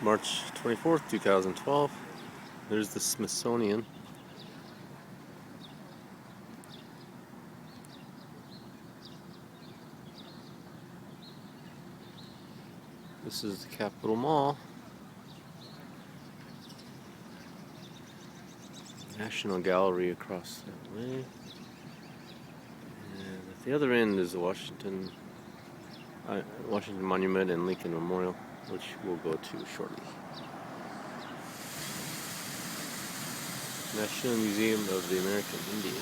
March 24th, 2012. There's the Smithsonian. This is the Capitol Mall. National Gallery across that way. And at the other end is the Washington Monument and Lincoln Memorial, which we'll go to shortly. National Museum of the American Indian.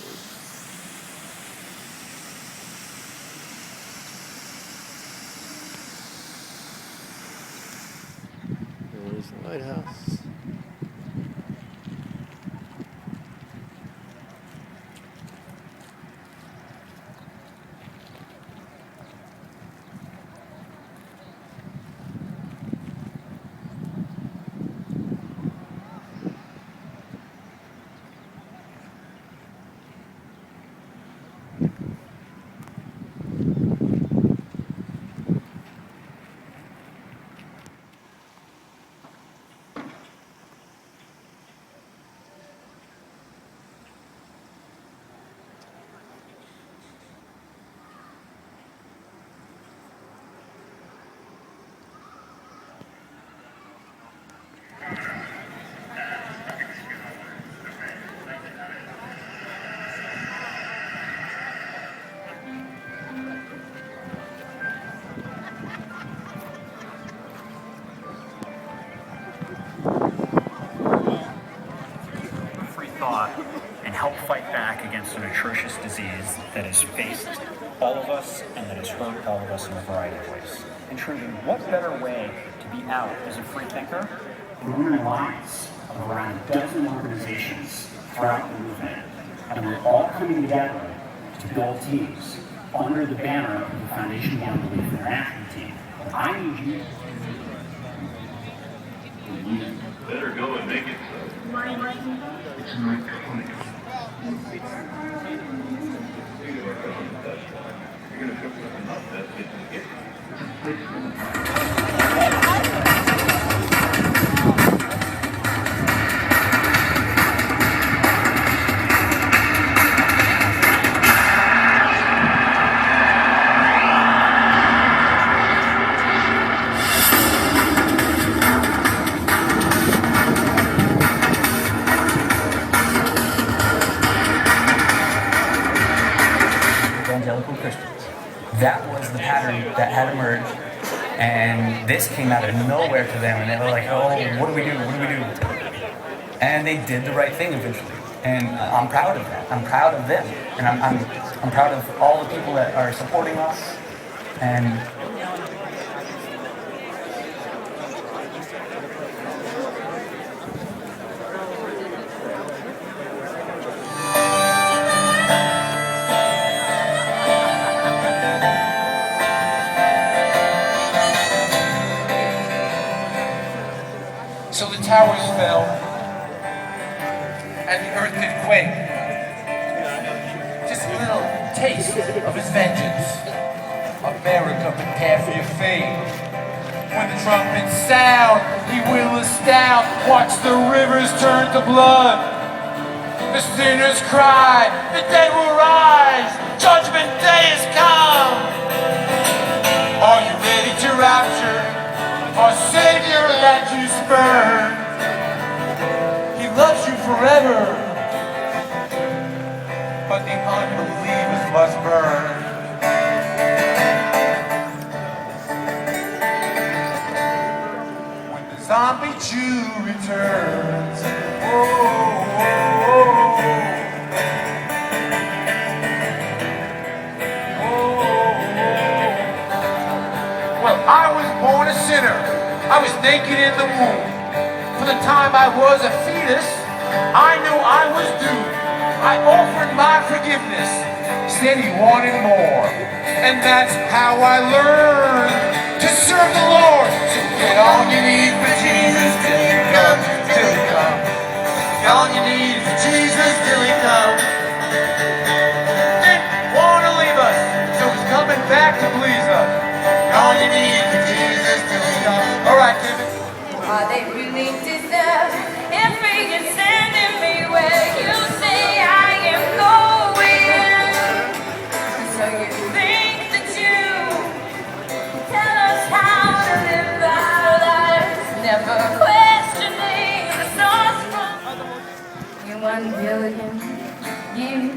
There's the lighthouse. And help fight back against an atrocious disease that has faced all of us and that has hurt all of us in a variety of ways. And truly, what better way to be out as a free thinker than we're an alliance of around a dozen organizations throughout the movement, and we're all coming together to build teams under the banner of the Foundation One Belief International team. And I need you. You better go and make it so. It's my comic. You're gonna cook something up that's evangelical Christians. That was the pattern that had emerged, and this came out of nowhere to them, and they were like, oh, what do we do? What do we do? And they did the right thing eventually, and I'm proud of that. I'm proud of them, and I'm proud of all the people that are supporting us, and So the towers fell, and the earth did quake. Just a little taste of his vengeance. America, prepare for your fate. When the trumpets sound, he will astound. Watch the rivers turn to blood. The sinners cry, the dead will rise. Judgment day has come. Are you ready to rapture our Savior that you spurn? He loves you forever, but the unbelievers must burn. When the zombie Jew returns, oh, oh, oh, oh, oh. Well, I was born a sinner. I was naked in the womb. From the time I was a fetus, I knew I was doomed. I offered my forgiveness, said he wanted more. And that's how I learned to serve the Lord. So get on your knees for Jesus till he comes, till he comes. Get on your knees for Jesus till he comes. Didn't want to leave us, so he's coming back to please us. Get on your knees for Jesus till he comes. All right, David. They years,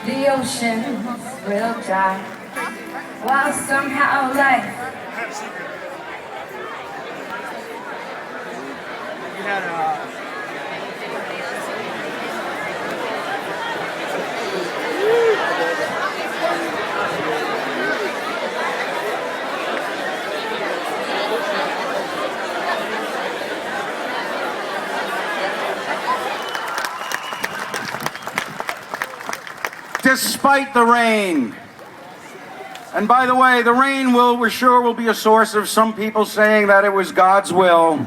the oceans will dry, while somehow life despite the rain. And by the way, the rain we're sure will be a source of some people saying that it was God's will.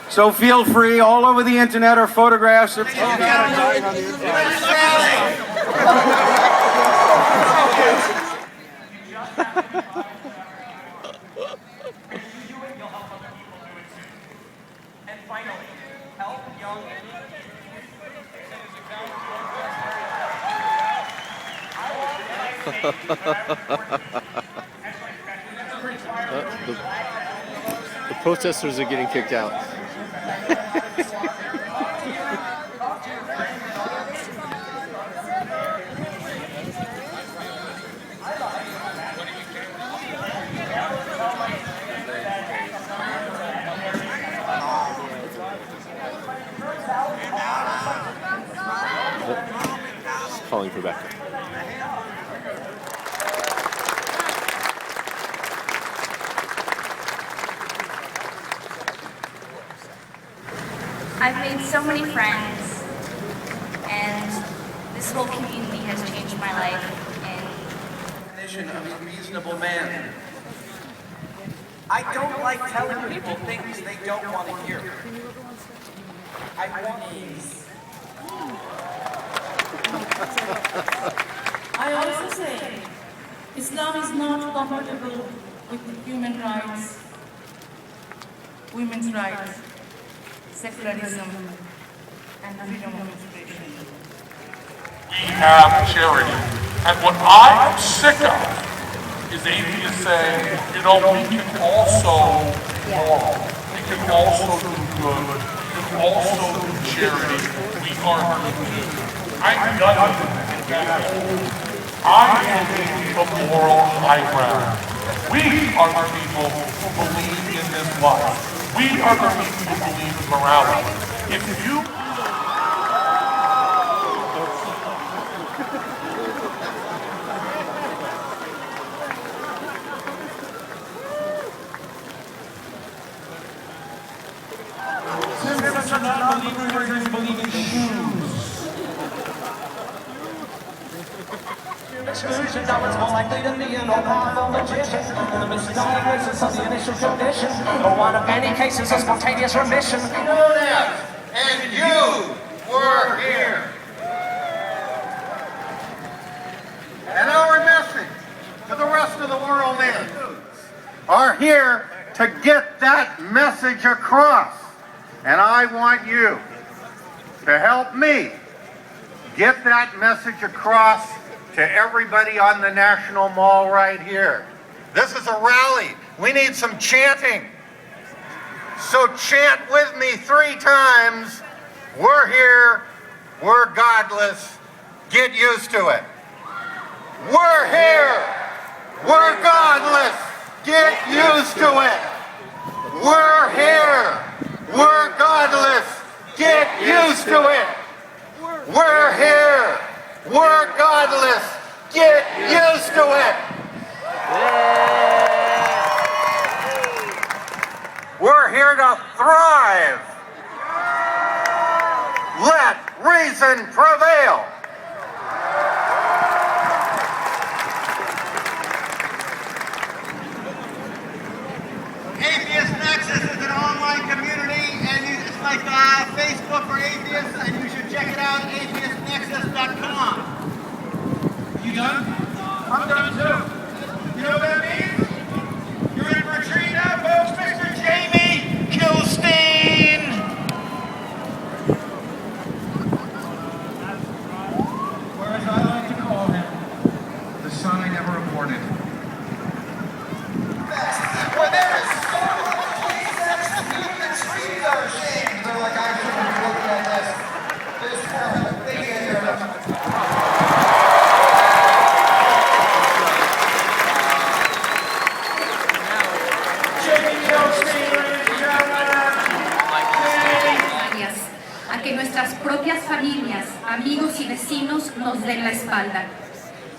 So feel free, all over the internet are photographs of And finally, help young the protesters are getting kicked out. Just calling for backup. I've made so many friends, and this whole community has changed my life. And Definition of a reasonable man. I don't like telling people things they don't want to hear. I want ease. I also say Islam is not compatible with human rights, women's rights, secularism, and freedom of expression. We have charity. And what I am sick of is atheists saying, you know, we can also be moral. We can also do good. We can also do charity. We are good. I'm done with that. I am the moral high ground. We are the people who believe in this life. We are the people who believe in morality. If you Non-believers believe in shoes. Exclusion, now it's more likely to be an all-powerful magician. And the misdiagnosis of the initial condition, or one of many cases of spontaneous remission. And you were here. And our message to the rest of the world are here to get that message across. And I want you to help me get that message across to everybody on the National Mall right here. This is a rally. We need some chanting. So chant with me 3 times. We're here. We're godless. Get used to it. We're here. We're godless. Get used to it. We're here. We're godless. Get used to it. We're here. We're godless. Get used to it. We're here to thrive. Let reason prevail. Atheist Nexus is an online community, and it's like Facebook for atheists, and you should check it out at atheistnexus.com. You done? I'm done too. You know what that means? You're in for a treat now, folks. Mr. Jamie Kilstein. Or as I like to call him, the son I never aborted. Well, there is so much sex, even the trees are ashamed. They're like, I shouldn't be looking at this. familias, amigos y vecinos nos den la espalda.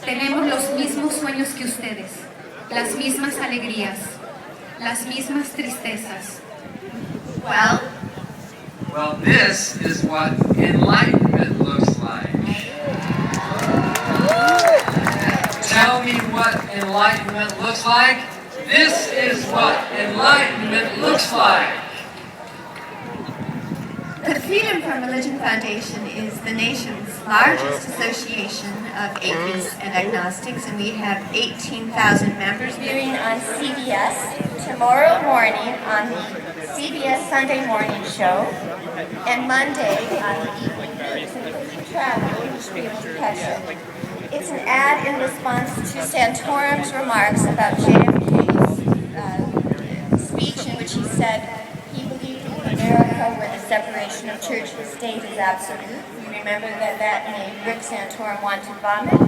Tenemos los mismos sueños que ustedes, las mismas alegrías, las mismas tristezas. Well, this is what enlightenment looks like. Tell me what enlightenment looks like. This is what enlightenment looks like. The Freedom from Religion Foundation is the nation's largest association of atheists and agnostics, and we have 18,000 members. Appearing on CBS tomorrow morning on the CBS Sunday Morning Show, and Monday on the evening news, and if you travel, you should be able to catch it. It's an ad in response to Santorum's remarks about JFK's speech in which he said he believed in America where the separation of church and state is absolute. You remember that made Rick Santorum want to vomit?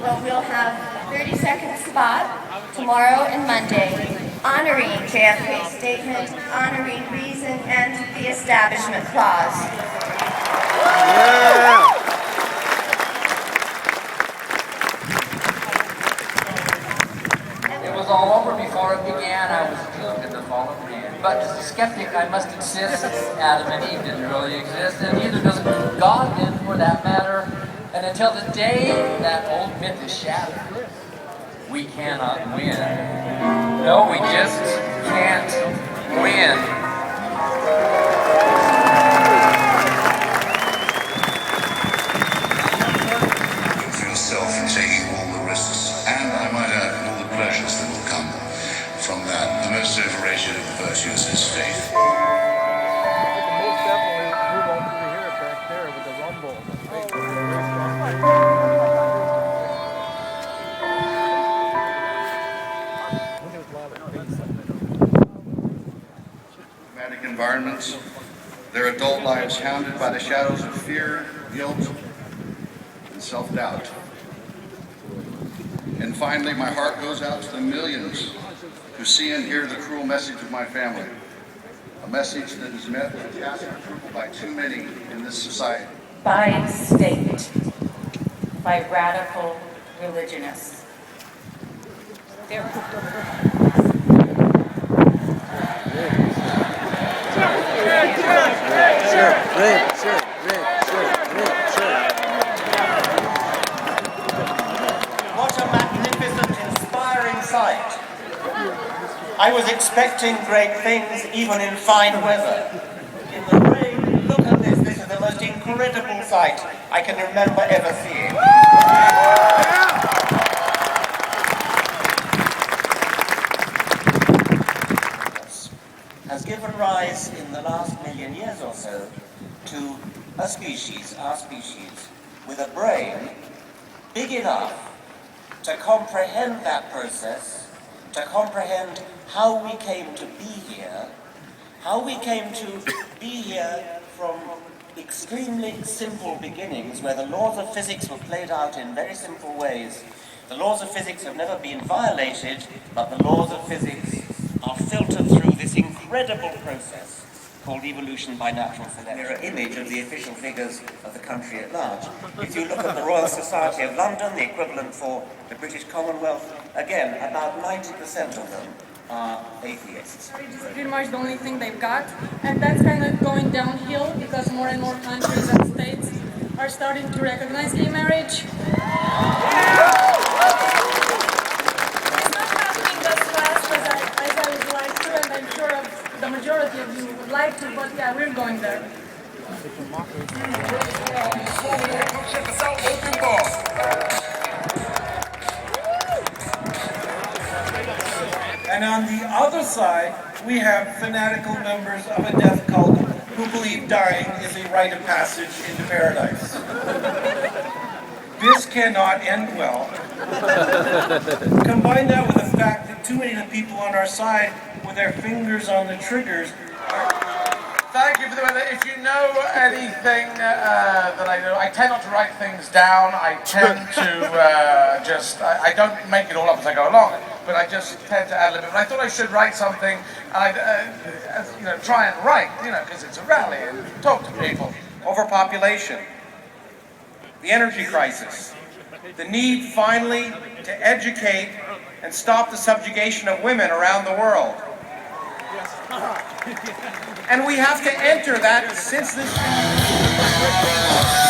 Well, we'll have a 30-second spot tomorrow and Monday honoring JFK's statement, honoring reason and the Establishment Clause. Yeah. It was all over before it began. I was doomed in the fall of man. But as a skeptic, I must insist Adam and Eve didn't really exist, and neither does God did, for that matter. And until the day that old myth is shattered, we cannot win. No, we just can't win. For yourself and taking all the risks, and I might add, all the pleasures that will come from that. The most overrated of the virtues is faith. Environments, their adult lives hounded by the shadows of fear, guilt, and self-doubt. And finally, my heart goes out to the millions who see and hear the cruel message of my family, a message that is met with tacit approval by too many in this society. By state, by radical religionists. What a magnificent, inspiring sight. I was expecting great things even in fine weather. In the rain, look at this. This is the most incredible sight I can remember ever seeing. Has given rise in the last million years or so to a species, our species, with a brain big enough to comprehend that process, to comprehend how we came to be here, from extremely simple beginnings where the laws of physics were played out in very simple ways. The laws of physics have never been violated, but the laws of physics are filtered through this incredible process called evolution by natural selection. Mirror image of the official figures of the country at large. If you look at the Royal Society of London, the equivalent for the British Commonwealth, again, about 90% of them are atheists. Marriage is pretty much the only thing they've got, and that's kind of going downhill because more and more countries and states are starting to recognize gay marriage. The majority of you would like to, but yeah, we're going there. And on the other side, we have fanatical members of a death cult who believe dying is a rite of passage into paradise. This cannot end well. Combine that with the fact that too many of the people on our side with their fingers on the triggers. Thank you for the way that if you know anything that I know, I tend not to write things down. I tend to I don't make it all up as I go along, but I just tend to add a little bit. But I thought I should write something, and try and write, because it's a rally and talk to people. overpopulation, the energy crisis, the need finally to educate and stop the subjugation of women around the world. And we have to enter that since this...